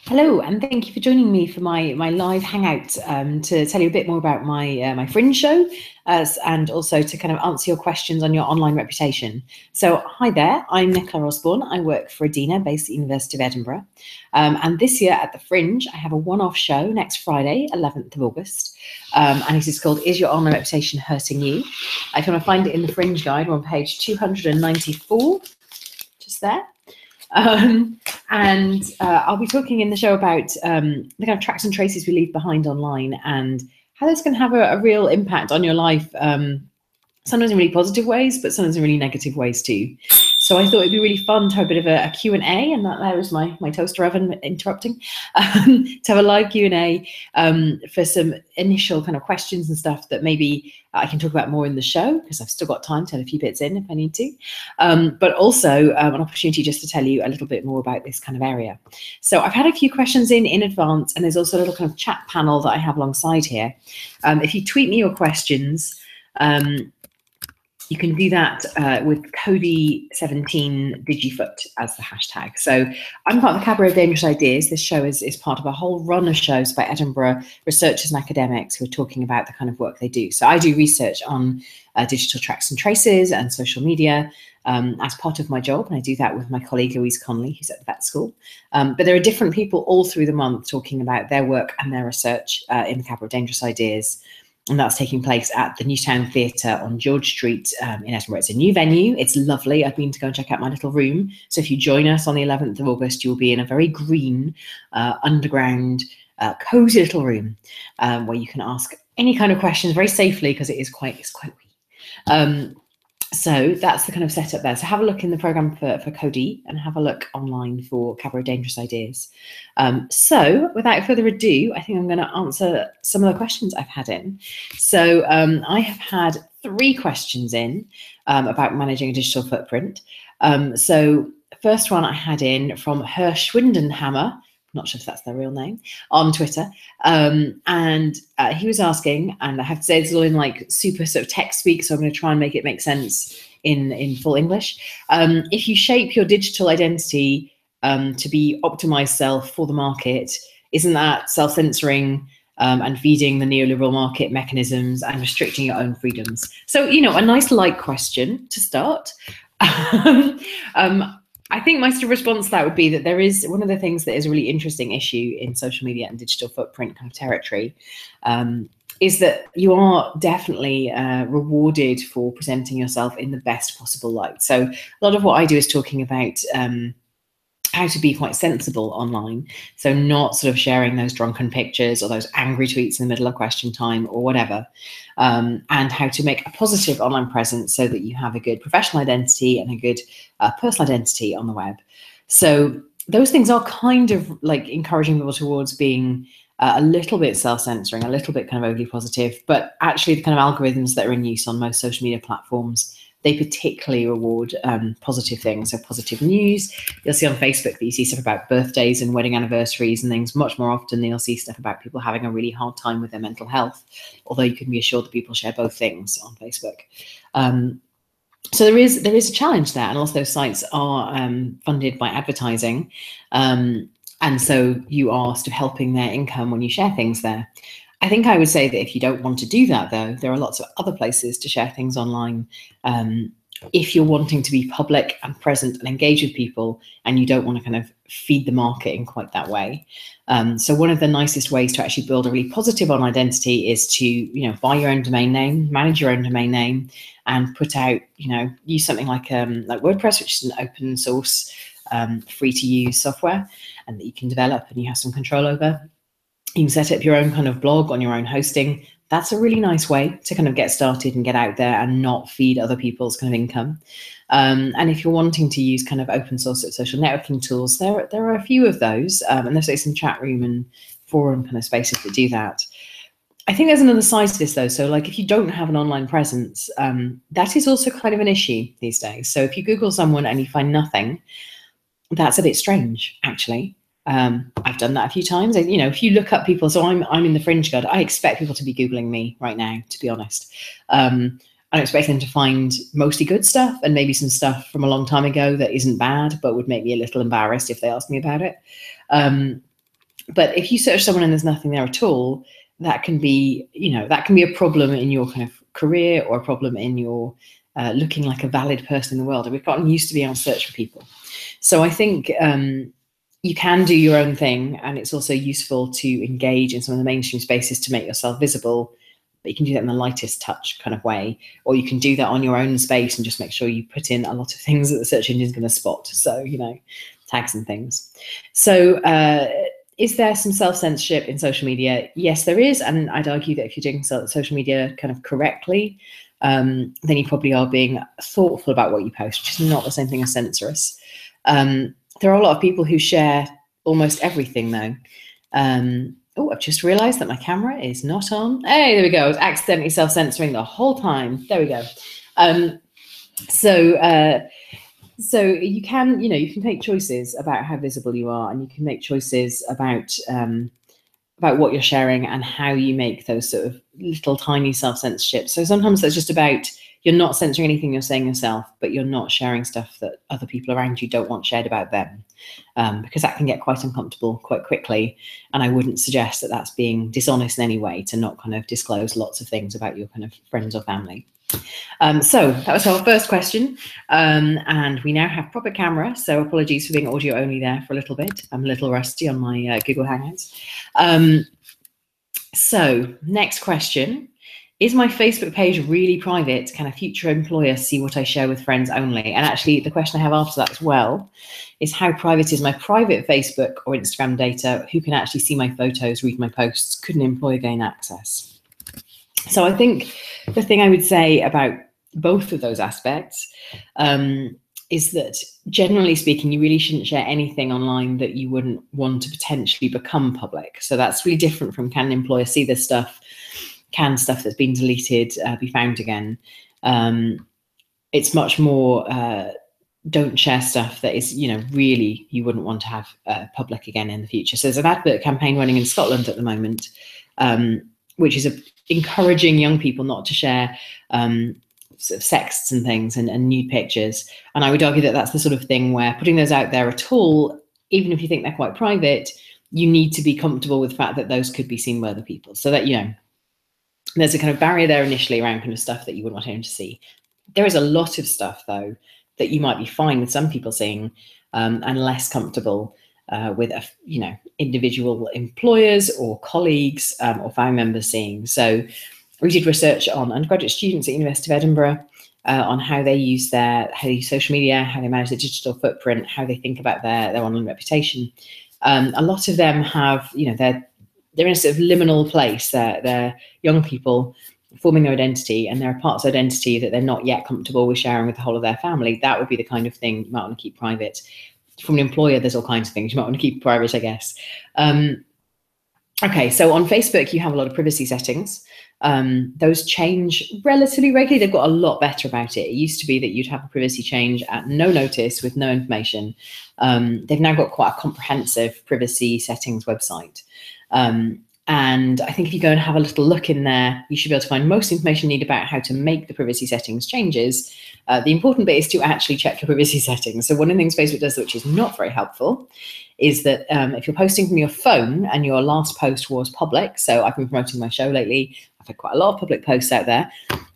Hello, and thank you for joining me for my live hangout to tell you a bit more about my Fringe show and also to kind of answer your questions on your online reputation. So hi there, I'm Nicola Osborne. I work for Adina based at the University of Edinburgh. And this year at the Fringe, I have a one-off show next Friday, 11th of August. And it is called Is Your Online Reputation Hurting You? If you want to find it in the Fringe guide, we're on page 294, just there. I'll be talking in the show about the kind of tracks and traces we leave behind online and how those can have a real impact on your life, sometimes in really positive ways, but sometimes in really negative ways too. So I thought it'd be really fun to have a bit of a Q&A, and that there is my toaster oven interrupting, to have a live Q&A for some initial kind of questions and stuff that maybe I can talk about more in the show, because I've still got time to add a few bits in if I need to, but also an opportunity just to tell you a little bit more about this kind of area. So I've had a few questions in advance, and there's also a little kind of chat panel that I have alongside here. If you tweet me your questions, you can do that with Cody17Digifoot as the hashtag. So I'm part of the Cabaret of Dangerous Ideas. This show is part of a whole run of shows by Edinburgh researchers and academics who are talking about the kind of work they do. So I do research on digital tracks and traces and social media as part of my job, and I do that with my colleague Louise Conley, who's at the vet school. But there are different people all through the month talking about their work and their research in the Cabaret of Dangerous Ideas. And that's taking place at the Newtown Theatre on George Street in Edinburgh. It's a new venue. It's lovely. I've been to go and check out my little room. So if you join us on the 11th of August, you'll be in a very green, underground, cozy little room where you can ask any kind of questions very safely, because it's quite wee. So that's the kind of setup there. So have a look in the programme for Cody, and have a look online for Cabaret Dangerous Ideas. So without further ado, I think I'm going to answer some of the questions I've had in. So I have had 3 questions in about managing a digital footprint. So first one I had in from Hirsch Windenhammer, not sure if that's their real name, on Twitter. And he was asking, and I have to say this is all in like super sort of tech speak, so I'm going to try and make it make sense in full English. If you shape your digital identity to be optimized self for the market, isn't that self-censoring and feeding the neoliberal market mechanisms and restricting your own freedoms? So, you know, a nice light question to start. I think my sort of response to that would be that there is one of the things that is a really interesting issue in social media and digital footprint kind of territory is that you are definitely rewarded for presenting yourself in the best possible light. So a lot of what I do is talking about how to be quite sensible online. So not sort of sharing those drunken pictures or those angry tweets in the middle of question time or whatever, and how to make a positive online presence so that you have a good professional identity and a good personal identity on the web. So those things are kind of like encouraging people towards being a little bit self-censoring, a little bit kind of overly positive, but actually the kind of algorithms that are in use on most social media platforms, they particularly reward positive things. So positive news, you'll see on Facebook that you see stuff about birthdays and wedding anniversaries and things much more often than you'll see stuff about people having a really hard time with their mental health, although you can be assured that people share both things on Facebook. So there is a challenge there, and also those sites are funded by advertising, and so you are sort of helping their income when you share things there. I think I would say that if you don't want to do that, though, there are lots of other places to share things online. If you're wanting to be public and present and engage with people, and you don't want to kind of feed the market in quite that way. So one of the nicest ways to actually build a really positive online identity is to, you know, buy your own domain name, manage your own domain name, and put out, you know, use something like WordPress, which is an open source, free to use software, and that you can develop and you have some control over. You can set up your own kind of blog on your own hosting. That's a really nice way to kind of get started and get out there and not feed other people's kind of income. And if you're wanting to use kind of open source social networking tools, there are a few of those, and there's some chat room and forum kind of spaces that do that. I think there's another side to this though. So like if you don't have an online presence, that is also kind of an issue these days. So if you Google someone and you find nothing, that's a bit strange, actually. I've done that a few times. You know, if you look up people, so I'm in the Fringe Guide, I expect people to be Googling me right now, to be honest. I expect them to find mostly good stuff and maybe some stuff from a long time ago that isn't bad, but would make me a little embarrassed if they asked me about it. But if you search someone and there's nothing there at all, that can be, that can be a problem in your kind of career, or a problem in your looking like a valid person in the world. And we've gotten used to being able to search for people. So I think you can do your own thing, and it's also useful to engage in some of the mainstream spaces to make yourself visible. But you can do that in the lightest touch kind of way, or you can do that on your own space and just make sure you put in a lot of things that the search engine is going to spot. So, tags and things. So is there some self-censorship in social media? Yes, there is. And I'd argue that if you're doing social media kind of correctly, then you probably are being thoughtful about what you post, which is not the same thing as censorious. There are a lot of people who share almost everything, though. Oh, I've just realized that my camera is not on. Hey, there we go. I was accidentally self-censoring the whole time. There we go. So you can, you can take choices about how visible you are, and you can make choices about what you're sharing and how you make those sort of little tiny self-censorship. So sometimes that's just about, you're not censoring anything you're saying yourself, but you're not sharing stuff that other people around you don't want shared about them, because that can get quite uncomfortable quite quickly. And I wouldn't suggest that that's being dishonest in any way to not kind of disclose lots of things about your kind of friends or family. So that was our first question, and we now have proper camera, so apologies for being audio only there for a little bit. I'm a little rusty on my Google Hangouts. So next question: is my Facebook page really private? Can a future employer see what I share with friends only? And actually the question I have after that as well is, how private is my private Facebook or Instagram data? Who can actually see my photos, read my posts? Could an employer gain access? So I think the thing I would say about both of those aspects is that, generally speaking, you really shouldn't share anything online that you wouldn't want to potentially become public. So that's really different from, can an employer see this stuff? Can stuff that's been deleted be found again? It's much more, don't share stuff that is, really you wouldn't want to have public again in the future. So there's an advert campaign running in Scotland at the moment, which is encouraging young people not to share sort of sexts and things and nude pictures. And I would argue that that's the sort of thing where putting those out there at all, even if you think they're quite private, you need to be comfortable with the fact that those could be seen by other people. So that, there's a kind of barrier there initially around kind of stuff that you wouldn't want anyone to see. There is a lot of stuff, though, that you might be fine with some people seeing, and less comfortable with, individual employers or colleagues or family members seeing. So we did research on undergraduate students at University of Edinburgh on how they use social media, how they manage their digital footprint, how they think about their online reputation. A lot of them have, they're in a sort of liminal place. They're young people forming their identity, and there are parts of identity that they're not yet comfortable with sharing with the whole of their family. That would be the kind of thing you might want to keep private. From an employer, there's all kinds of things you might want to keep private, I guess. Okay, so on Facebook, you have a lot of privacy settings. Those change relatively regularly. They've got a lot better about it. It used to be that you'd have a privacy change at no notice with no information. They've now got quite a comprehensive privacy settings website. And I think if you go and have a little look in there, you should be able to find most information you need about how to make the privacy settings changes. The important bit is to actually check your privacy settings. So one of the things Facebook does, which is not very helpful, is that if you're posting from your phone and your last post was public, so I've been promoting my show lately, I've had quite a lot of public posts out there.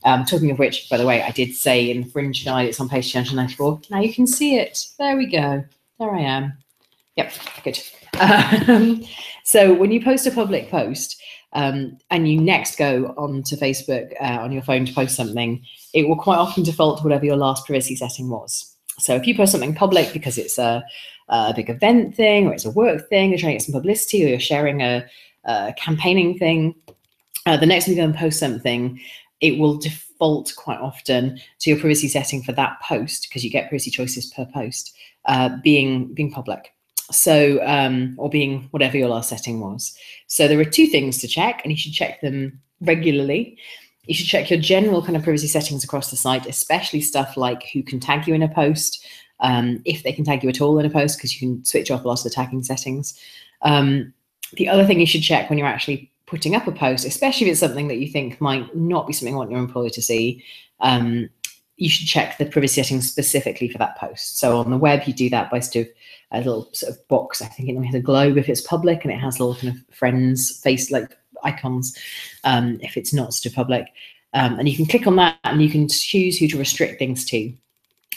Talking of which, by the way, I did say in the Fringe Guide, it's on page 294. Now you can see it. There we go. There I am. Yep, good. So when you post a public post and you next go onto Facebook on your phone to post something, it will quite often default to whatever your last privacy setting was. So if you post something public because it's a big event thing, or it's a work thing, you're trying to get some publicity, or you're sharing a campaigning thing, the next time you go and post something, it will default quite often to your privacy setting for that post, because you get privacy choices per post, being public. So, or being whatever your last setting was. So there are two things to check, and you should check them regularly. You should check your general kind of privacy settings across the site, especially stuff like who can tag you in a post, if they can tag you at all in a post, because you can switch off a lot of the tagging settings. The other thing you should check when you're actually putting up a post, especially if it's something that you think might not be something you want your employer to see, you should check the privacy settings specifically for that post. So on the web, you do that by sort of a little sort of box. I think it has a globe if it's public, and it has little kind of friends face like icons if it's not sort of public. And you can click on that and you can choose who to restrict things to.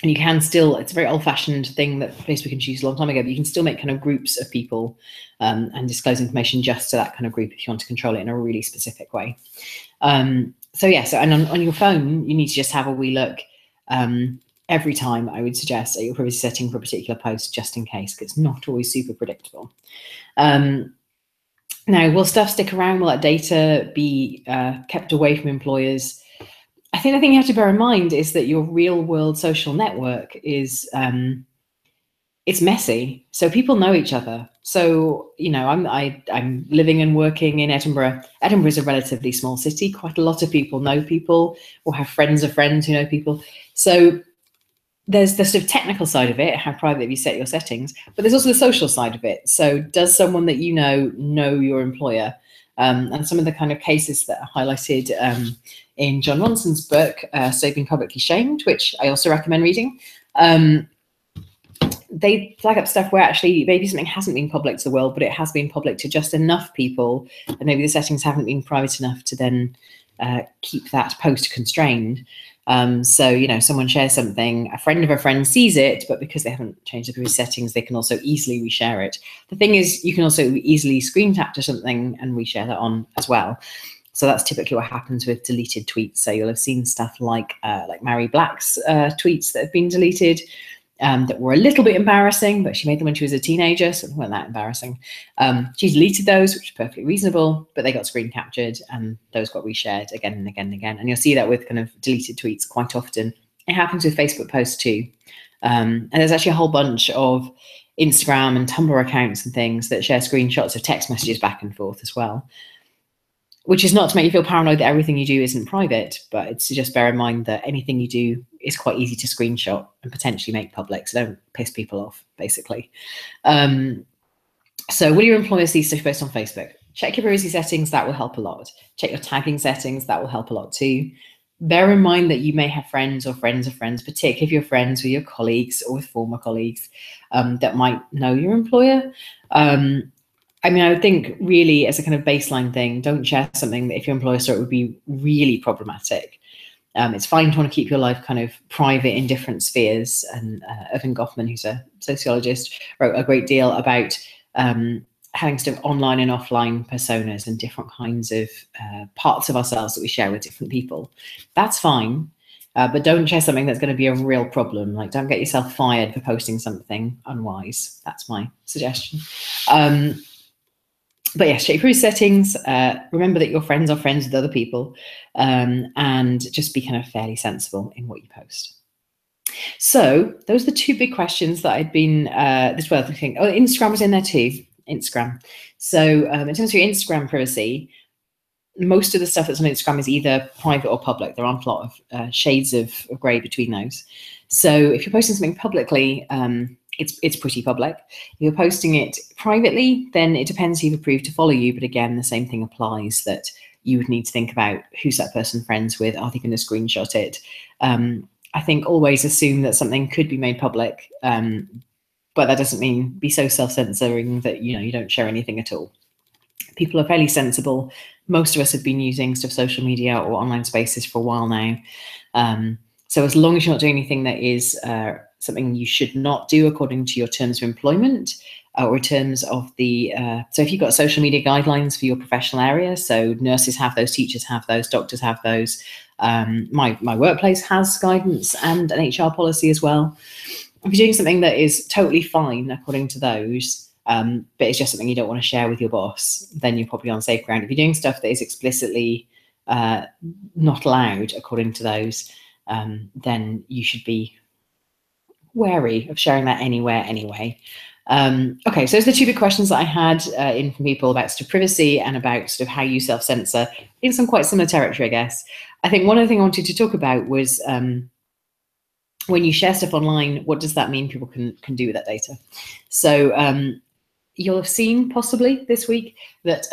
And you can still, it's a very old-fashioned thing that Facebook introduced a long time ago, but you can still make kind of groups of people and disclose information just to that kind of group if you want to control it in a really specific way. So yeah, so and on your phone, you need to just have a wee look every time, I would suggest, at your privacy setting for a particular post, just in case, because it's not always super predictable. Now, will stuff stick around? Will that data be kept away from employers? I think the thing you have to bear in mind is that your real world social network is, it's messy. So people know each other. So, you know, I'm living and working in Edinburgh. Edinburgh is a relatively small city. Quite a lot of people know people or have friends of friends who know people. So there's the sort of technical side of it, how private you set your settings, but there's also the social side of it. So does someone that you know your employer? And some of the kind of cases that are highlighted in Jon Ronson's book, So Being Publicly Shamed, which I also recommend reading, they flag up stuff where actually maybe something hasn't been public to the world, but it has been public to just enough people, and maybe the settings haven't been private enough to then keep that post constrained. So, you know, someone shares something, a friend of a friend sees it, but because they haven't changed the previous settings, they can also easily reshare it. The thing is, you can also easily screen tap to something and reshare that on as well. So that's typically what happens with deleted tweets. So you'll have seen stuff like Mary Black's tweets that have been deleted that were a little bit embarrassing, but she made them when she was a teenager, so they weren't that embarrassing. She deleted those, which is perfectly reasonable, but they got screen captured and those got reshared again and again and again. And you'll see that with kind of deleted tweets quite often. It happens with Facebook posts too. And there's actually a whole bunch of Instagram and Tumblr accounts and things that share screenshots of text messages back and forth as well. Which is not to make you feel paranoid that everything you do isn't private, but it's to just bear in mind that anything you do is quite easy to screenshot and potentially make public, so don't piss people off, basically. So will your employer see stuff posted on Facebook? Check your privacy settings, that will help a lot. Check your tagging settings, that will help a lot too. Bear in mind that you may have friends or friends of friends, particularly if you're friends with your colleagues or with former colleagues that might know your employer. I mean, I would think really as a kind of baseline thing, don't share something that if your employer saw it would be really problematic. It's fine to want to keep your life kind of private in different spheres. And Erving Goffman, who's a sociologist, wrote a great deal about having sort of online and offline personas and different kinds of parts of ourselves that we share with different people. That's fine. But don't share something that's going to be a real problem. Like, don't get yourself fired for posting something unwise. That's my suggestion. But yes, check your settings. Remember that your friends are friends with other people, and just be kind of fairly sensible in what you post. So those are the two big questions that I'd been this worth thinking. Oh, Instagram was in there too. Instagram. So in terms of your Instagram privacy, most of the stuff that's on Instagram is either private or public. There aren't a lot of shades of grey between those. So if you're posting something publicly, it's pretty public. If you're posting it privately, then it depends who you've approved to follow you. But again, the same thing applies, that you would need to think about who's that person friends with. Are they going to screenshot it? I think always assume that something could be made public, but that doesn't mean be so self-censoring that you don't share anything at all. People are fairly sensible. Most of us have been using stuff social media or online spaces for a while now. So as long as you're not doing anything that is something you should not do according to your terms of employment or terms of the, so if you've got social media guidelines for your professional area, so nurses have those, teachers have those, doctors have those. My workplace has guidance and an HR policy as well. If you're doing something that is totally fine according to those, but it's just something you don't want to share with your boss, then you're probably on safe ground. If you're doing stuff that is explicitly not allowed according to those, then you should be wary of sharing that anywhere anyway. Okay, so those are the two big questions that I had in from people about sort of privacy and about sort of how you self-censor in some quite similar territory, I guess. I think one other thing I wanted to talk about was when you share stuff online, what does that mean people can do with that data? So you'll have seen possibly this week that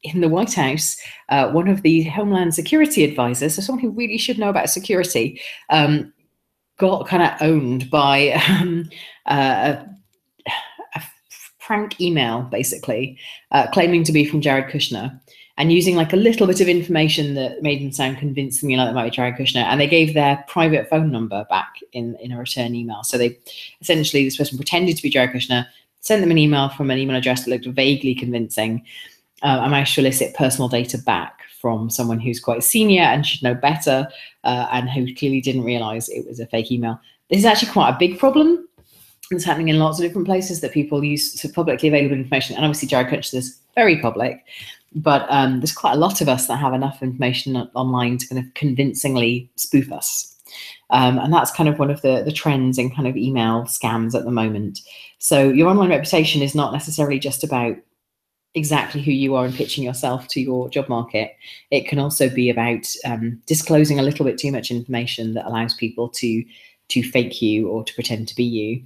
in the White House, one of the Homeland Security advisors, so someone who really should know about security, got kind of owned by a prank email, basically, claiming to be from Jared Kushner, and using like a little bit of information that made them sound convincingly like it might be Jared Kushner. And they gave their private phone number back in a return email. So they essentially, this person pretended to be Jared Kushner, sent them an email from an email address that looked vaguely convincing, and managed to elicit personal data back from someone who's quite senior and should know better, and who clearly didn't realize it was a fake email. This is actually quite a big problem. It's happening in lots of different places that people use to publicly available information. And obviously Jared Kushner is very public, but there's quite a lot of us that have enough information online to kind of convincingly spoof us. And that's kind of one of the trends in kind of email scams at the moment. So your online reputation is not necessarily just about exactly who you are and pitching yourself to your job market. It can also be about disclosing a little bit too much information that allows people to fake you or to pretend to be you.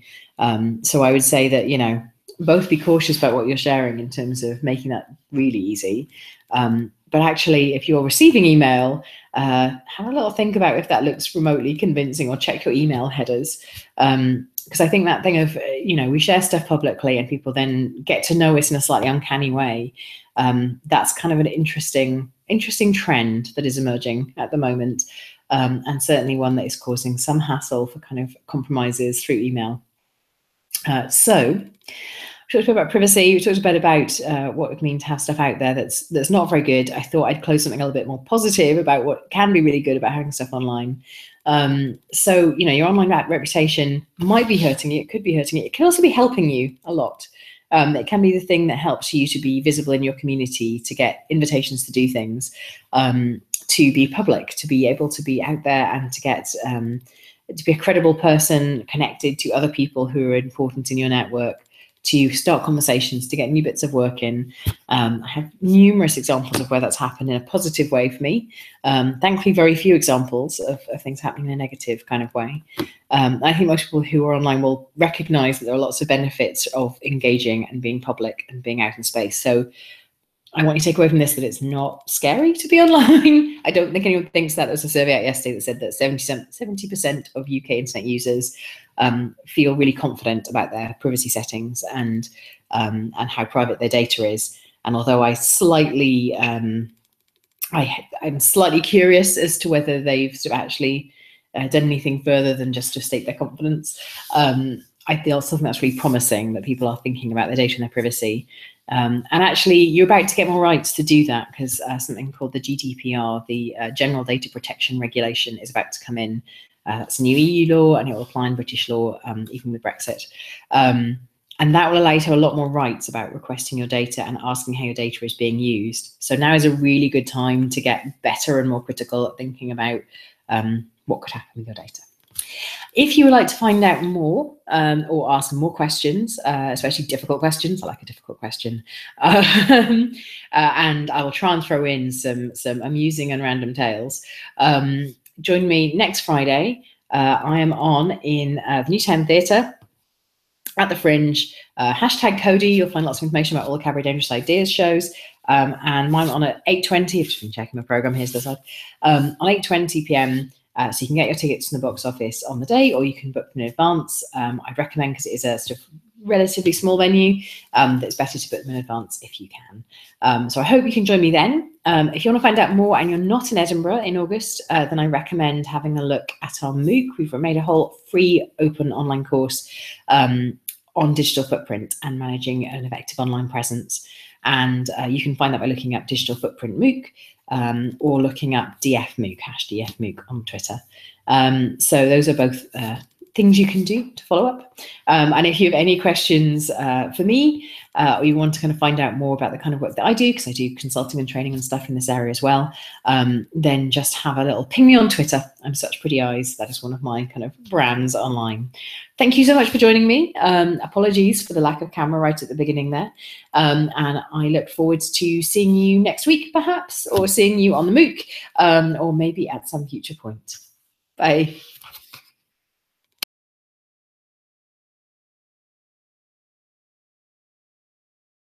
So I would say that, you know, both be cautious about what you're sharing in terms of making that really easy. But actually, if you're receiving email, have a little think about if that looks remotely convincing, or check your email headers. Because I think that thing of, you know, we share stuff publicly and people then get to know us in a slightly uncanny way. That's kind of an interesting trend that is emerging at the moment. And certainly one that is causing some hassle for kind of compromises through email. So we talked about privacy. We talked a bit about what it would mean to have stuff out there that's not very good. I thought I'd close something a little bit more positive about what can be really good about having stuff online. So, you know, your online reputation might be hurting you. It could be hurting you. It can also be helping you a lot. It can be the thing that helps you to be visible in your community, to get invitations to do things, to be public, to be able to be out there and to get to be a credible person connected to other people who are important in your network, to start conversations, to get new bits of work in. I have numerous examples of where that's happened in a positive way for me. Thankfully, very few examples of things happening in a negative kind of way. I think most people who are online will recognize that there are lots of benefits of engaging and being public and being out in space. So I want you to take away from this that it's not scary to be online. I don't think anyone thinks that. There was a survey out yesterday that said that 70% of UK internet users feel really confident about their privacy settings and how private their data is. And although I'm slightly curious as to whether they've sort of actually done anything further than just to state their confidence, I feel something that's really promising, that people are thinking about their data and their privacy. And actually, you're about to get more rights to do that, because something called the GDPR, the General Data Protection Regulation, is about to come in. It's a new EU law, and it will apply in British law, even with Brexit. And that will allow you to have a lot more rights about requesting your data and asking how your data is being used. So now is a really good time to get better and more critical at thinking about what could happen with your data. If you would like to find out more or ask more questions, especially difficult questions, I like a difficult question, and I will try and throw in some amusing and random tales. Join me next Friday. I am on in the Newtown Theatre at the Fringe. Hashtag Cody. You'll find lots of information about all the Cabaret Dangerous Ideas shows. And mine on at 8:20. I've just been checking my program. Here's the side. On 8:20 p.m. So you can get your tickets from the box office on the day, or you can book them in advance. I'd recommend, because it is a sort of relatively small venue, that it's better to book them in advance if you can. So I hope you can join me then. If you want to find out more and you're not in Edinburgh in August, then I recommend having a look at our MOOC. We've made a whole free open online course on digital footprint and managing an effective online presence. And you can find that by looking up Digital Footprint MOOC, or looking up DFMOOC, #DFMOOC on Twitter. So those are both things you can do to follow up. And if you have any questions for me, or you want to kind of find out more about the kind of work that I do, because I do consulting and training and stuff in this area as well, then just have a little ping me on Twitter. I'm Such Pretty Eyes. That is one of my kind of brands online. Thank you so much for joining me. Apologies for the lack of camera right at the beginning there. And I look forward to seeing you next week, perhaps, or seeing you on the MOOC, or maybe at some future point. Bye.